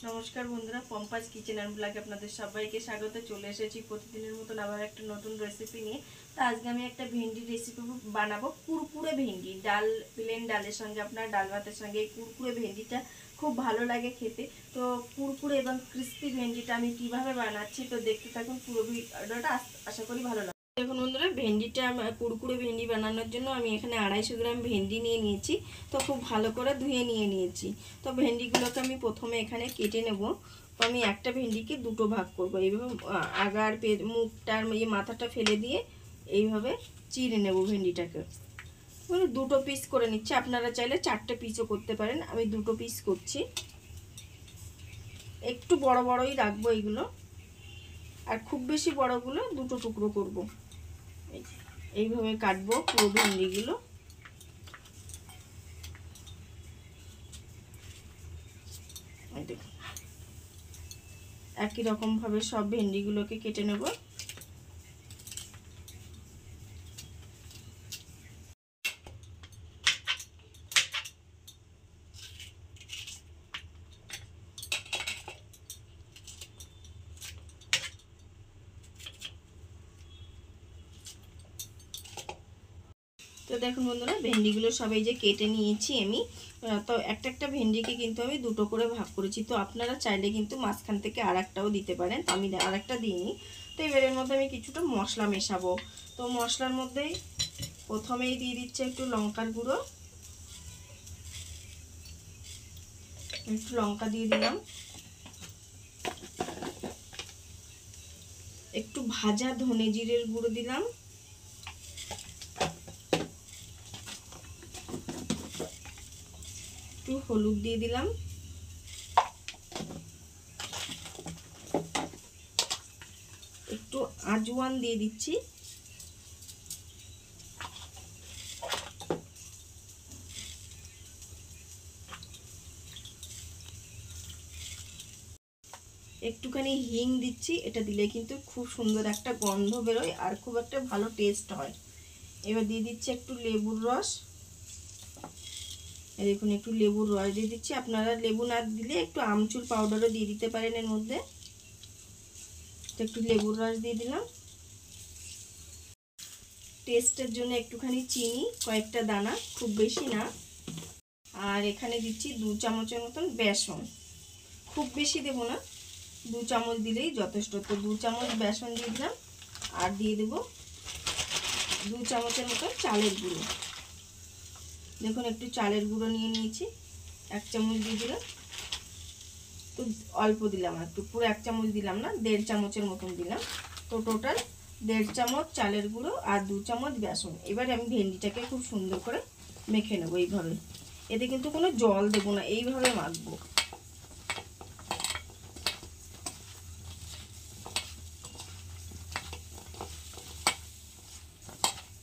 নমস্কার বন্ধুরা, পম্পাস kitchen and ব্লগে আপনাদের সবাইকে স্বাগত। চলে এসেছি প্রতিদিনের মতন আবার একটা নতুন রেসিপি নিয়ে। তো আজকে আমি একটা ভেন্ডি রেসিপি বানাবো, কুরকুরে ভেন্ডি। ডাল, প্লেন ডালের সঙ্গে, আপনার ডাল ভাতের সঙ্গে এই কুরকুরে ভেন্ডিটা খুব ভালো লাগে খেতে। তো কুরকুরে এবং ক্রিস্পি ভেন্ডিটা আমি কিভাবে বানাচ্ছি তো দেখতে থাকুন পুরো ভিডিওটা, আশা করি ভালো লাগে। দেখুন বন্ধুরা, ভেন্ডিটা কুরকুরে ভেন্ডি বানানোর জন্য আমি এখানে 250 গ্রাম ভেন্ডি নিয়ে নিয়েছি। তো খুব ভালো করে ধুয়ে নিয়েছি। তো ভেন্ডিগুলোকে আমি প্রথমে এখানে কেটে নেব। তো আমি একটা ভেন্ডিকে দুটো ভাগ করব। এইভাবে আগার মুখটার মাথাটা ফেলে দিয়ে এইভাবে চিড়ে নেব ভেন্ডিটাকে। দুটো পিস করে নিচ্ছি, আপনারা চাইলে 4টে পিসও করতে পারেন। আমি দুটো পিস করছি, একটু বড় বড়ই রাখবো এইগুলো, আর খুব বেশি বড়গুলো দুটো টুকরো করব। এইভাবে কাটবো পুরো ভেন্ডিগুলো। একই রকম ভাবে সব ভেন্ডিগুলোকে কেটে নেব। তো দেখুন বন্ধুরা, ভেন্ডিগুলো সবাই যে কেটে নিয়েছি আমি। তো একটা একটা ভেন্ডিকে কিন্তু আমি দুটো করে ভাগ করেছি। তো আপনারা চাইলে কিন্তু মাঝখান থেকে আরেকটাও দিতে পারেন, আমি আরেকটা দিইনি। তো এবার এর মধ্যে আমি কিছুটা মশলা মেশাবো। তো মশলার মধ্যেই প্রথমেই দিয়ে দিচ্ছে একটু লঙ্কার গুঁড়ো, একটু লঙ্কা দিয়ে দিলাম, একটু ভাজা ধনে জিরের গুঁড়ো দিলাম, একটু হলুদ দিয়ে দিলাম, একটু আজওয়ান দিয়ে দিচ্ছি, একটুখানি হিং দিচ্ছি। এটা দিলে কিন্তু খুব সুন্দর একটা গন্ধ বেরোয় আর খুব একটা ভালো টেস্ট হয়। এবার দিয়ে দিচ্ছি একটু লেবুর রস। দেখুন, একটু লেবুর রস দিয়ে দিচ্ছি। আপনারা লেবু না দিলে একটু আমচুর পাউডারও দিয়ে দিতে পারেন এর মধ্যে। একটু লেবুর রস দিয়ে দিলাম। টেস্টের জন্য একটুখানি চিনি, কয়েকটা দানা, খুব বেশি না। আর এখানে দিচ্ছি 2 চামচের মতন বেসন। খুব বেশি দেব না, 2 চামচ দিলেই যথেষ্ট। তো 2 চামচ বেসন দিয়ে দিলাম। আর দিয়ে দেব 2 চামচের মতো চালের গুঁড়ো। দেখুন, একটু চালের গুঁড়ো নিয়ে নিয়েছি, 1 চামচ দিয়ে দিলাম। তো অল্প দিলাম, একটু, পুরো 1 চামচ দিলাম না, 1.5 চামচের মতন দিলাম। তো টোটাল 1.5 চামচ চালের গুঁড়ো আর 2 চামচ বেসন। এবার আমি ভেন্ডিটাকে খুব সুন্দর করে মেখে নেবো এইভাবে। এতে কিন্তু কোনো জল দেবো না, এইভাবে মাখবো।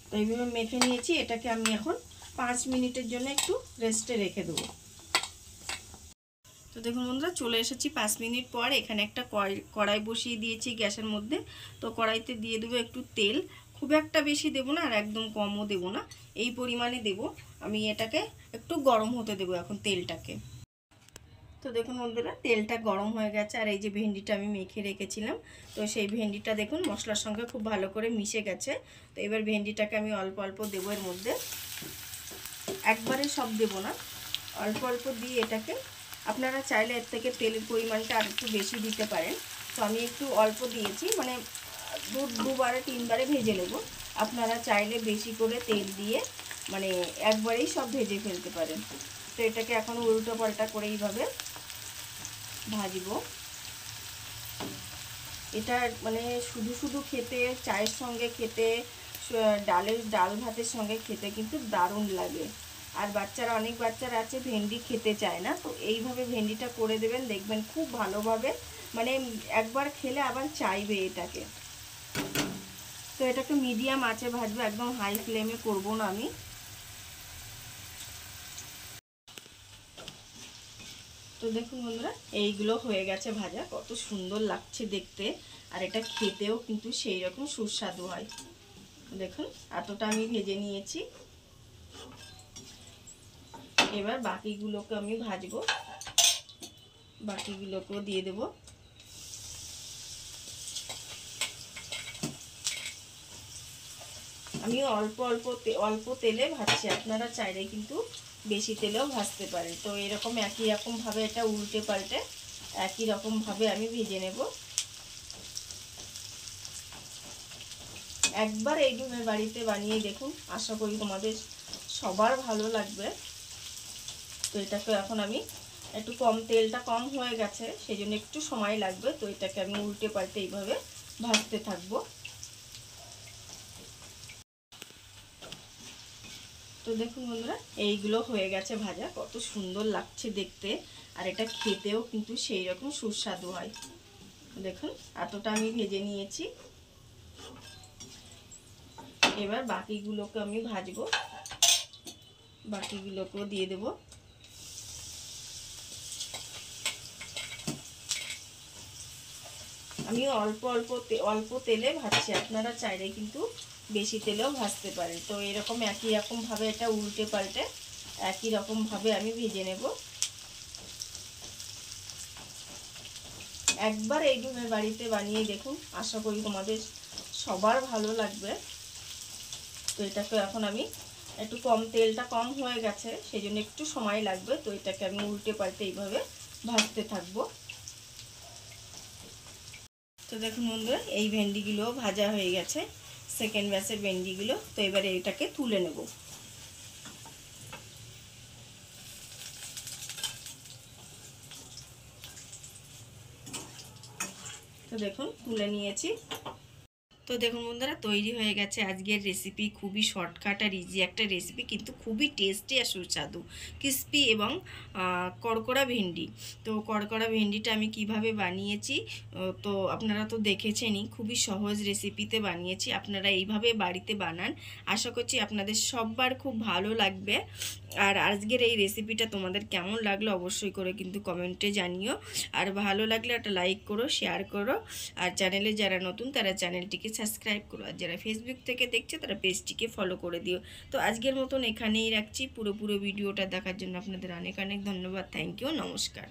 তো এইভাবে মেখে নিয়েছি। এটাকে আমি এখন 5 মিনিটের জন্য একটু রেস্টে রেখে দেবো। তো দেখুন বন্ধুরা, চলে এসেছি 5 মিনিট পর। এখানে একটা কড়াই বসিয়ে দিয়েছি গ্যাসের মধ্যে। তো কড়াইতে দিয়ে দেবো একটু তেল। খুব একটা বেশি দেবো না আর একদম কমও দেবো না, এই পরিমাণে দেবো। আমি এটাকে একটু গরম হতে দেবো এখন তেলটাকে। তো দেখুন বন্ধুরা, তেলটা গরম হয়ে গেছে। আর এই যে ভেন্ডিটা আমি মেখে রেখেছিলাম, তো সেই ভেন্ডিটা দেখুন মশলার সঙ্গে খুব ভালো করে মিশে গেছে। তো এবার ভেন্ডিটাকে আমি অল্প অল্প দেবো এর মধ্যে, একবারে সব দেবো না, অল্প অল্প দিয়ে এটাকে, আপনারা চাইলে এর থেকে তেলের পরিমাণটা আর একটু বেশি দিতে পারেন। তো আমি একটু অল্প দিয়েছি, মানে দুবারে 3বারে ভেজে নেব। আপনারা চাইলে বেশি করে তেল দিয়ে মানে একবারেই সব ভেজে ফেলতে পারেন। তো এটাকে এখন উল্টো পাল্টা করে এইভাবে ভাজবো। এটা মানে শুধু শুধু খেতে, চায়ের সঙ্গে খেতে, ডাল ভাতের সঙ্গে খেতে কিন্তু দারুণ লাগে। আর বাচ্চারা, অনেক বাচ্চারা আছে ভেন্ডি খেতে চায় না, তো এইভাবে ভেন্ডিটা করে দেবেন, দেখবেন খুব ভালোভাবে মানে একবার খেলে আবার চাইবে এটাকে। তো এটাকে মিডিয়াম আঁচে ভাজবো, একদম হাই ফ্লেমে করব না আমি। তো দেখুন বন্ধুরা, এইগুলো হয়ে গেছে ভাজা, কত সুন্দর লাগছে দেখতে। আর এটা খেতেও কিন্তু সেই রকম সুস্বাদু হয়। দেখুন এতটা আমি ভেজে নিয়েছি। এবার বাকিগুলোকে আমি ভাজবো। বাকিগুলোকেও দিয়ে দেব। আমি অল্প তেলে ভাজছি, আপনারা চাইলে কিন্তু বেশি তেলেও ভাজতে পারেন। তো এরকম একই রকমভাবে এটা উল্টে পাল্টে একই রকমভাবে আমি ভেজে নেব। একবার এই ডিমের বাড়িতে বানিয়ে দেখুন, আশা করি তোমাদের সবার ভালো লাগবে। তো এটাকে এখন আমি একটু তেলটা কম হয়ে গেছে, সেই জন্য একটু সময় লাগবে। তো এটাকে আমি উল্টে পাল্টে এইভাবে ভাজতে থাকবো। তো দেখুন বন্ধুরা, এইগুলো হয়ে গেছে ভাজা, কত সুন্দর লাগছে দেখতে, আর এটা খেতেও কিন্তু সেই রকম সুস্বাদু হয়। দেখুন এতটা আমি ভেজে নিয়েছি। এবার বাকিগুলোকে আমি ভাজবো, বাকিগুলোকেও দিয়ে দেব। আমি অল্প তেলে ভাজছি, আপনারা চাইলে কিন্তু বেশি তেলেও ভাজতে পারেন। তো এরকম একই রকমভাবে এটা উল্টে পাল্টে একই রকমভাবে আমি ভেজে নেব। একবার এই ডিমের বাড়িতে বানিয়ে দেখুন, আশা করি তোমাদের সবার ভালো লাগবে। তো এটাকে এখন আমি একটু তেলটা কম হয়ে গেছে, সেই জন্য একটু সময় লাগবে। তো এটাকে আমি উল্টে পাল্টে এইভাবে ভাজতে থাকবো। তো দেখুন বন্ধুরা, এই ভেন্ডিগুলো ভাজা হয়ে গেছে, সেকেন্ড ব্যাচের ভেন্ডিগুলো। তো এবারে এটাকে তুলে নেব। তো দেখুন তুলে নিয়েছি। তো দেখুন বন্ধুরা, তৈরি হয়ে গেছে আজকের রেসিপি। খুবই শর্টকাট আর ইজি একটা রেসিপি, কিন্তু খুবই টেস্টি আর সুস্বাদু, ক্রিস্পি এবং কড়কড়া ভেন্ডি। তো কড়কড়া ভেন্ডিটা আমি কিভাবে বানিয়েছি তো আপনারা তো দেখেছেনই। খুবই সহজ রেসিপিতে বানিয়েছি, আপনারা এইভাবে বাড়িতে বানান। আশা করছি আপনাদের সবার খুব ভালো লাগবে। আর আজকের এই রেসিপিটা তোমাদের কেমন লাগলো অবশ্যই করে কিন্তু কমেন্টে জানিও। আর ভালো লাগলে একটা লাইক করো, শেয়ার করো। আর চ্যানেলে যারা নতুন তারা চ্যানেলটিকে সাবস্ক্রাইব করো, আর যারা ফেসবুক থেকে দেখছে তারা পেজটিকে ফলো করে দিও। তো আজকের মতন এখানেই রাখছি। পুরো ভিডিওটা দেখার জন্য আপনাদের অনেক অনেক ধন্যবাদ। থ্যাংক ইউ, নমস্কার।